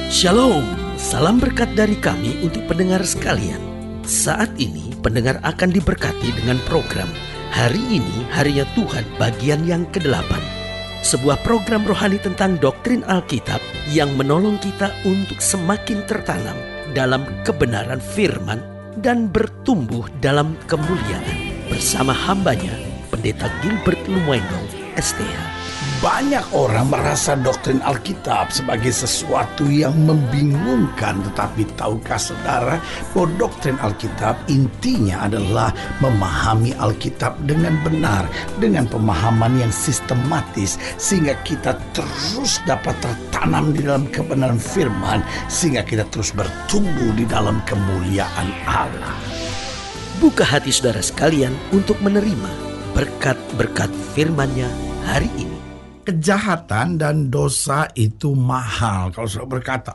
Shalom, salam berkat dari kami untuk pendengar sekalian. Saat ini pendengar akan diberkati dengan program Hari Ini Harinya Tuhan bagian yang ke-8. Sebuah program rohani tentang doktrin Alkitab yang menolong kita untuk semakin tertanam dalam kebenaran firman dan bertumbuh dalam kemuliaan. Bersama hambanya, Pendeta Gilbert Lumoengo, STH. Banyak orang merasa doktrin Alkitab sebagai sesuatu yang membingungkan. Tetapi tahukah saudara bahwa doktrin Alkitab intinya adalah memahami Alkitab dengan benar, dengan pemahaman yang sistematis, sehingga kita terus dapat tertanam di dalam kebenaran firman, sehingga kita terus bertumbuh di dalam kemuliaan Allah. Buka hati saudara sekalian untuk menerima berkat-berkat firman-Nya hari ini. Kejahatan dan dosa itu mahal. Kalau saudara berkata,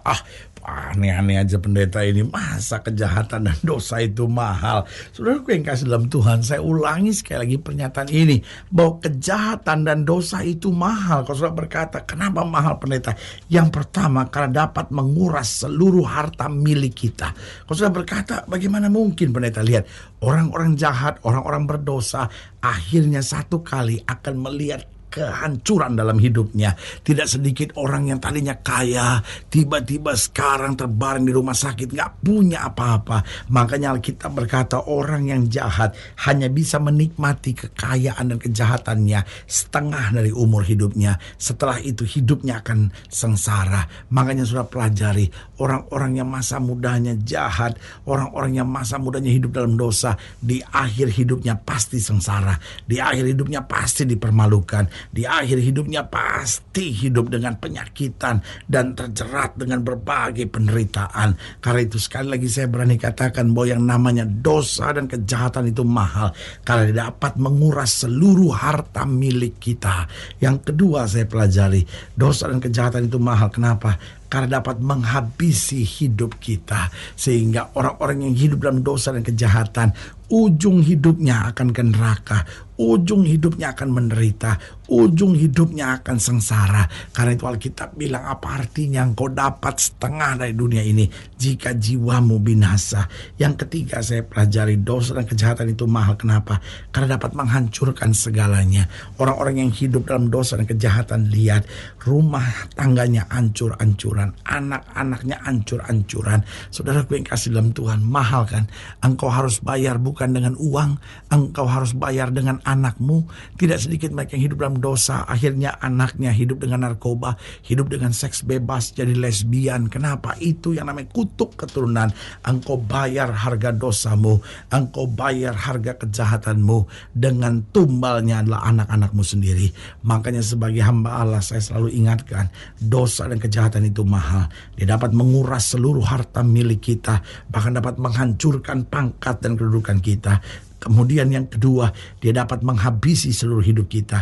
aneh-aneh aja pendeta ini, masa kejahatan dan dosa itu mahal? Saudaraku yang kasih dalam Tuhan, saya ulangi sekali lagi pernyataan ini, bahwa kejahatan dan dosa itu mahal. Kalau saudara berkata, kenapa mahal pendeta? Yang pertama, karena dapat menguras seluruh harta milik kita. Kalau saudara berkata, bagaimana mungkin pendeta? Lihat, orang-orang jahat, orang-orang berdosa, akhirnya satu kali akan melihat kehancuran dalam hidupnya. Tidak sedikit orang yang tadinya kaya, tiba-tiba sekarang terbaring di rumah sakit, gak punya apa-apa. Makanya Alkitab berkata orang yang jahat hanya bisa menikmati kekayaan dan kejahatannya setengah dari umur hidupnya. Setelah itu hidupnya akan sengsara. Makanya sudah pelajari, orang-orang yang masa mudanya jahat, orang-orang yang masa mudanya hidup dalam dosa, di akhir hidupnya pasti sengsara. Di akhir hidupnya pasti dipermalukan. Di akhir hidupnya pasti hidup dengan penyakitan dan terjerat dengan berbagai penderitaan. Karena itu sekali lagi saya berani katakan bahwa yang namanya dosa dan kejahatan itu mahal, karena dapat menguras seluruh harta milik kita. Yang kedua saya pelajari, dosa dan kejahatan itu mahal. Kenapa? Karena dapat menghabisi hidup kita. Sehingga orang-orang yang hidup dalam dosa dan kejahatan, ujung hidupnya akan ke neraka, ujung hidupnya akan menderita, ujung hidupnya akan sengsara. Karena itu Alkitab bilang, apa artinya engkau dapat setengah dari dunia ini jika jiwamu binasa? Yang ketiga saya pelajari, dosa dan kejahatan itu mahal. Kenapa? Karena dapat menghancurkan segalanya. Orang-orang yang hidup dalam dosa dan kejahatan, lihat, rumah tangganya hancur-hancuran, anak-anaknya hancur-hancuran. Saudaraku yang kasih dalam Tuhan, mahal kan? Engkau harus bayar bukan dengan uang, engkau harus bayar dengan anakmu. Tidak sedikit mereka yang hidup dalam dosa, akhirnya anaknya hidup dengan narkoba, hidup dengan seks bebas, jadi lesbian. Kenapa? Itu yang namanya kutuk keturunan. Engkau bayar harga dosamu, engkau bayar harga kejahatanmu, dengan tumbalnya adalah anak-anakmu sendiri. Makanya sebagai hamba Allah saya selalu ingatkan, dosa dan kejahatan itu mahal. Dia dapat menguras seluruh harta milik kita, bahkan dapat menghancurkan pangkat dan kedudukan kita. Kemudian yang kedua, dia dapat menghabisi seluruh hidup kita.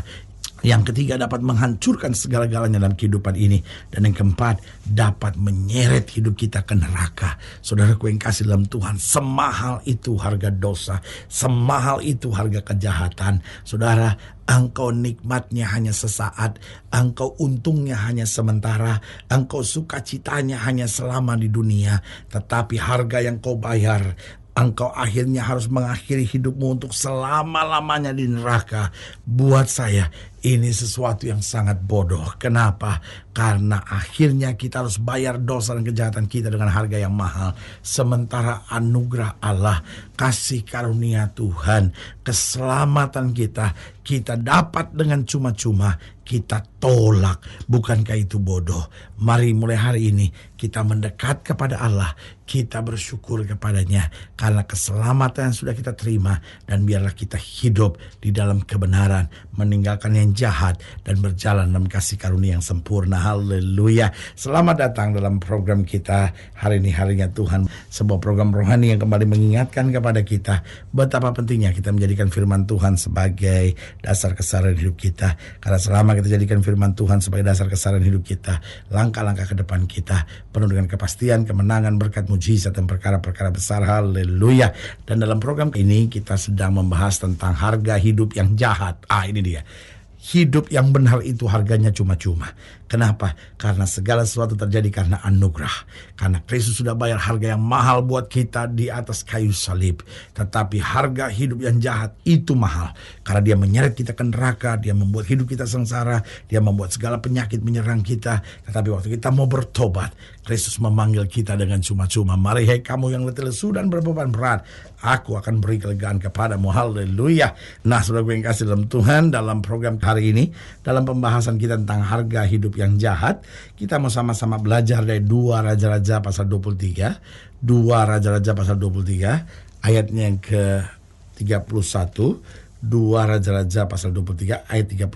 Yang ketiga, dapat menghancurkan segala-galanya dalam kehidupan ini. Dan yang keempat, dapat menyeret hidup kita ke neraka. Saudaraku yang kasih dalam Tuhan, semahal itu harga dosa, semahal itu harga kejahatan. Saudara, engkau nikmatnya hanya sesaat, engkau untungnya hanya sementara, engkau sukacitanya hanya selama di dunia. Tetapi harga yang kau bayar, engkau akhirnya harus mengakhiri hidupmu untuk selama-lamanya di neraka. Buat saya, ini sesuatu yang sangat bodoh. Kenapa? Karena akhirnya kita harus bayar dosa dan kejahatan kita dengan harga yang mahal. Sementara anugerah Allah, kasih karunia Tuhan, keselamatan kita dapat dengan cuma-cuma, kita tolak. Bukankah itu bodoh? Mari mulai hari ini kita mendekat kepada Allah, kita bersyukur kepadanya karena keselamatan yang sudah kita terima, dan biarlah kita hidup di dalam kebenaran, meninggalkan yang jahat dan berjalan dalam kasih karunia yang sempurna. Haleluya. Selamat datang dalam program kita Hari Ini Harinya Tuhan, sebuah program rohani yang kembali mengingatkan kepada kita betapa pentingnya kita menjadikan firman Tuhan sebagai dasar keseharian hidup kita. Karena selama kita jadikan firman Tuhan sebagai dasar keseharian hidup kita, langkah-langkah ke depan kita penuh dengan kepastian, kemenangan, berkat, mujizat dan perkara-perkara besar. Haleluya. Dan dalam program ini kita sedang membahas tentang harga hidup yang jahat. Ini dia. Hidup yang benar itu harganya cuma-cuma. Kenapa? Karena segala sesuatu terjadi karena anugerah. Karena Kristus sudah bayar harga yang mahal buat kita di atas kayu salib. Tetapi harga hidup yang jahat itu mahal. Karena dia menyeret kita ke neraka, dia membuat hidup kita sengsara, dia membuat segala penyakit menyerang kita. Tetapi waktu kita mau bertobat, Kristus memanggil kita dengan cuma-cuma. Mari hai kamu yang letih lesu dan berbeban berat, aku akan beri kelegaan kepadamu. Haleluya. Nah, saudara gue yang kasih dalam Tuhan, dalam program hari ini, dalam pembahasan kita tentang harga hidup yang jahat, kita mau sama-sama belajar dari 2 Raja-Raja pasal 23. 2 Raja-Raja pasal 23, ayatnya yang ke-31. 2 Raja-Raja pasal 23 ayat 31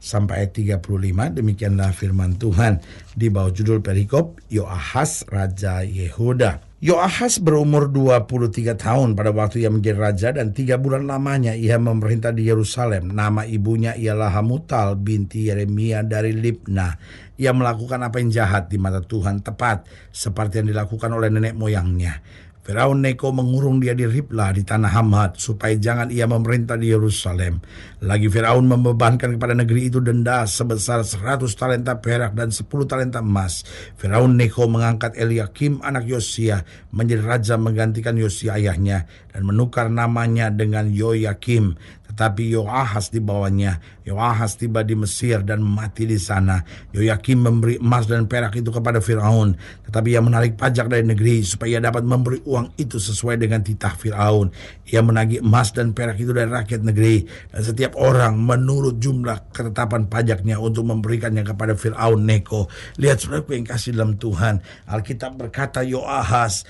sampai ayat 35. Demikianlah firman Tuhan di bawah judul perikop Yoahas Raja Yehuda. Yoahas berumur 23 tahun pada waktu ia menjadi raja, dan 3 bulan lamanya ia memerintah di Yerusalem. Nama ibunya ialah Hamutal binti Yeremia dari Libna. Ia melakukan apa yang jahat di mata Tuhan, tepat seperti yang dilakukan oleh nenek moyangnya. Firaun Neko mengurung dia di Riblah di tanah Hamad supaya jangan ia memerintah di Yerusalem. Lagi Firaun membebankan kepada negeri itu denda sebesar 100 talenta perak dan 10 talenta emas. Firaun Neko mengangkat Eliakim anak Yosia menjadi raja menggantikan Yosia ayahnya dan menukar namanya dengan Yoyakim. Tetapi Yoahas di bawahnya. Yoahas tiba di Mesir dan mati di sana. Yoyakim memberi emas dan perak itu kepada Firaun, tetapi ia menarik pajak dari negeri supaya ia dapat memberi uang itu sesuai dengan titah Firaun. Ia menagih emas dan perak itu dari rakyat negeri, dan setiap orang menurut jumlah ketetapan pajaknya untuk memberikannya kepada Firaun Neko. Lihat saudaraku yang kasih dalam Tuhan, Alkitab berkata Yoahas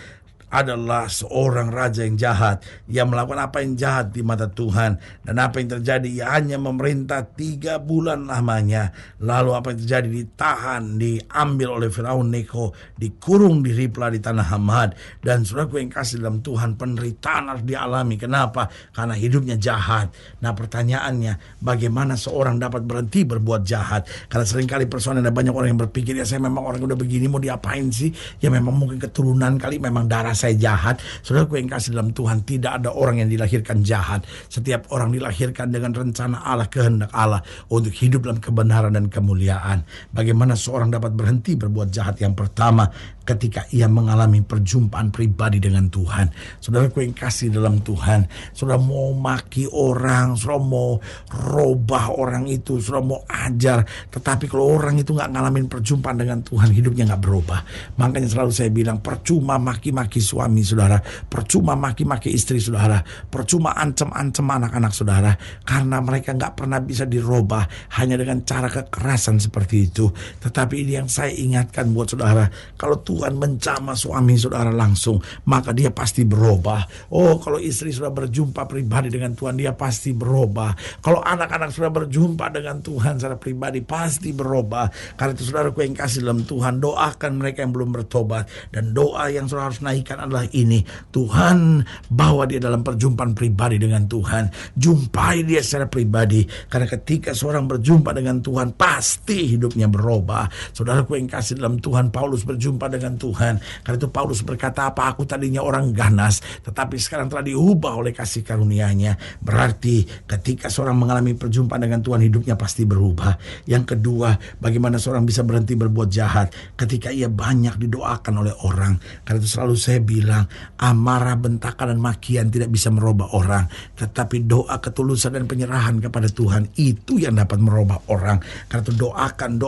adalah seorang raja yang jahat. Ia melakukan apa yang jahat di mata Tuhan. Dan apa yang terjadi? Ia hanya memerintah 3 bulan lamanya. Lalu apa yang terjadi? Ditahan, diambil oleh Firaun Neko, dikurung di Riblah di tanah Hamad. Dan saudaraku yang kasih dalam Tuhan, penderitaan harus dialami. Kenapa? Karena hidupnya jahat. Nah, pertanyaannya, bagaimana seorang dapat berhenti berbuat jahat? Karena seringkali persoalan, ada banyak orang yang berpikir, ya saya memang orang udah begini, mau diapain sih? Ya memang mungkin keturunan kali, memang darah saya jahat. Saudaraku yang kasih dalam Tuhan, tidak ada orang yang dilahirkan jahat. Setiap orang dilahirkan dengan rencana Allah, kehendak Allah untuk hidup dalam kebenaran dan kemuliaan. Bagaimana seorang dapat berhenti berbuat jahat? Yang pertama, ketika ia mengalami perjumpaan pribadi dengan Tuhan. Saudaraku yang kasih dalam Tuhan, saudara mau maki orang, saudara mau robah orang itu, saudara mau ajar, tetapi kalau orang itu gak ngalamin perjumpaan dengan Tuhan, hidupnya gak berubah. Makanya selalu saya bilang, percuma maki-maki suami saudara, percuma maki-maki istri saudara, percuma ancam-ancam anak-anak saudara, karena mereka gak pernah bisa dirubah hanya dengan cara kekerasan seperti itu. Tetapi ini yang saya ingatkan buat saudara, kalau Tuhan mencama suami saudara langsung, maka dia pasti berubah. Oh, kalau istri sudah berjumpa pribadi dengan Tuhan, dia pasti berubah. Kalau anak-anak sudah berjumpa dengan Tuhan secara pribadi, pasti berubah. Karena itu saudaraku yang kasih dalam Tuhan, doakan mereka yang belum bertobat. Dan doa yang saudara harus naikkan adalah ini: Tuhan, bawa dia dalam perjumpaan pribadi dengan Tuhan. Jumpai dia secara pribadi. Karena ketika seorang berjumpa dengan Tuhan, pasti hidupnya berubah. Saudaraku yang kasih dalam Tuhan, Paulus berjumpa dengan Tuhan. Karena itu Paulus berkata, apa aku tadinya orang ganas, tetapi sekarang telah diubah oleh kasih karunia-Nya. Berarti ketika seorang mengalami perjumpaan dengan Tuhan, hidupnya pasti berubah. Yang kedua, bagaimana seorang bisa berhenti berbuat jahat? Ketika ia banyak didoakan oleh orang. Karena itu selalu saya bilang, amarah, bentakan, dan makian tidak bisa merubah orang, tetapi doa, ketulusan, dan penyerahan kepada Tuhan, itu yang dapat merubah orang. Karena itu doakan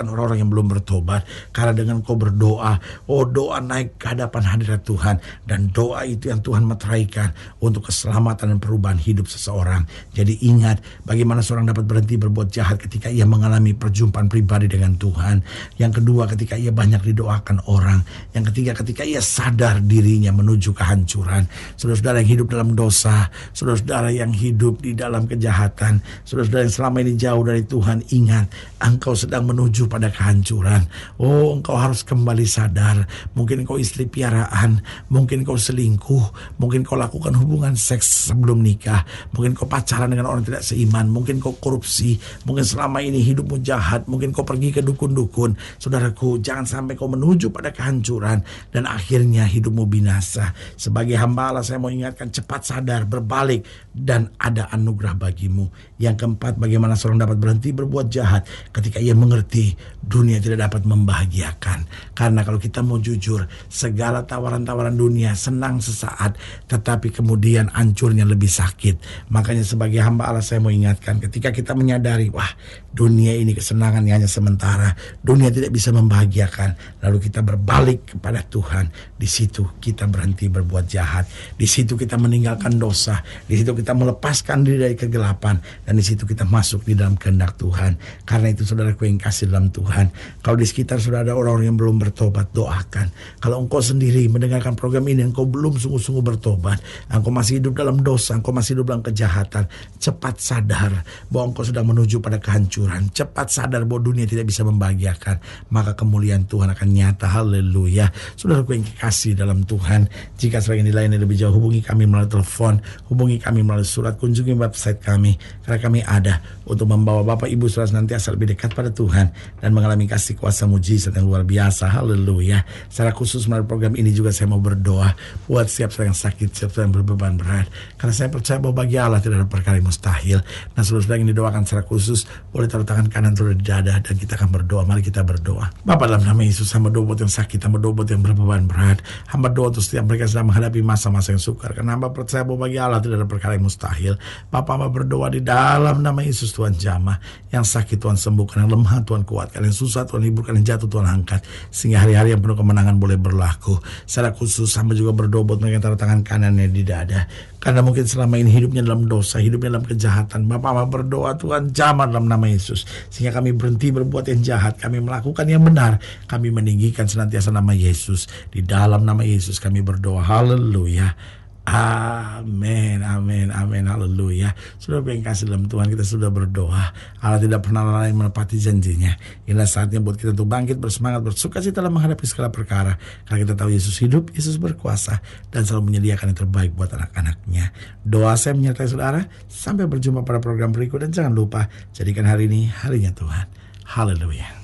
orang-orang yang belum bertobat. Karena dengan kau berdoa, oh doa naik ke hadapan hadirat Tuhan, dan doa itu yang Tuhan meteraikan untuk keselamatan dan perubahan hidup seseorang. Jadi ingat, bagaimana seorang dapat berhenti berbuat jahat ketika ia mengalami perjumpaan pribadi dengan Tuhan. Yang kedua, ketika ia banyak didoakan orang. Yang ketiga, ketika ia sadar dirinya menuju kehancuran. Saudara-saudara yang hidup dalam dosa, saudara-saudara yang hidup di dalam kejahatan, saudara-saudara yang selama ini jauh dari Tuhan, ingat, engkau sedang menuju pada kehancuran. Oh, engkau harus kembali sadar. Mungkin kau istri piaraan, mungkin kau selingkuh, mungkin kau lakukan hubungan seks sebelum nikah, mungkin kau pacaran dengan orang tidak seiman, mungkin kau korupsi, mungkin selama ini hidupmu jahat, mungkin kau pergi ke dukun-dukun. Saudaraku, jangan sampai kau menuju pada kehancuran dan akhirnya akhirnya hidupmu binasa. Sebagai hamba Allah, saya mau ingatkan, cepat sadar, berbalik, dan ada anugerah bagimu. Yang keempat, bagaimana seorang dapat berhenti berbuat jahat ketika ia mengerti dunia tidak dapat membahagiakan. Karena kalau kita mau jujur, segala tawaran-tawaran dunia senang sesaat, tetapi kemudian hancurnya lebih sakit. Makanya sebagai hamba Allah, saya mau ingatkan, ketika kita menyadari, wah, dunia ini kesenangannya hanya sementara, dunia tidak bisa membahagiakan, lalu kita berbalik kepada Tuhan. Di situ kita berhenti berbuat jahat, di situ kita meninggalkan dosa, di situ kita melepaskan diri dari kegelapan, dan di situ kita masuk di dalam kehendak Tuhan. Karena itu saudaraku yang kasih dalam Tuhan, kalau di sekitar sudah ada orang-orang yang belum bertobat, doakan. Kalau engkau sendiri mendengarkan program ini, engkau belum sungguh-sungguh bertobat, engkau masih hidup dalam dosa, engkau masih hidup dalam kejahatan, cepat sadar bahwa engkau sudah menuju pada kehancuran. Cepat sadar bahwa dunia tidak bisa membahagiakan, maka kemuliaan Tuhan akan nyata. Haleluya. Saudaraku yang kekasih dalam Tuhan, jika sebagian dilayani lebih jauh, hubungi kami melalui telepon, hubungi kami melalui surat, kunjungi website kami, karena kami ada untuk membawa Bapak Ibu Saudara senantiasa lebih dekat pada Tuhan dan mengalami kasih kuasa mujizat yang luar biasa. Haleluya. Secara khusus melalui program ini juga saya mau berdoa buat setiap orang yang sakit, setiap orang yang berbeban berat, karena saya percaya bahwa bagi Allah tidak ada perkara yang mustahil. Nah, saudara yang didoakan secara khusus, boleh taruh tangan kanan turun di dada dan kita akan berdoa. Mari kita berdoa. Bapa, dalam nama Yesus, hamba doa buat yang sakit, hamba doa buat yang berbeban berat, hamba doa untuk setiap mereka sedang menghadapi masa-masa yang sukar, karena hamba percaya bahwa bagi Allah tidak ada perkara yang mustahil. Bapa, hamba berdoa di dalam nama Yesus, Tuhan jamah yang sakit, Tuhan sembuhkan, yang lemah Tuhan kuatkan, yang susah Tuhan hiburkan, yang jatuh Tuhan angkat, sehingga hari-hari yang penuh kemenangan boleh berlaku. Secara khusus hamba juga berdoa buat mereka yang taruh tangan kanannya di dada, karena mungkin selama ini hidupnya dalam dosa, hidupnya dalam kejahatan. Bapak, hamba berdoa Tuhan jamah dalam nama Yesus, sehingga kami berhenti berbuat yang jahat, kami melakukan yang benar, kami meninggikan senantiasa nama Yesus. Di dalam nama Yesus kami berdoa. Haleluya. Amin, amin, amin, haleluya. Sudah yang kasih dalam Tuhan, kita sudah berdoa. Allah tidak pernah lalai menepati janjinya. Inilah saatnya buat kita untuk bangkit, bersemangat, bersukacita dalam menghadapi segala perkara, karena kita tahu Yesus hidup, Yesus berkuasa, dan selalu menyediakan yang terbaik buat anak-anaknya. Doa saya menyertai saudara. Sampai berjumpa pada program berikut, dan jangan lupa jadikan hari ini harinya Tuhan. Haleluya.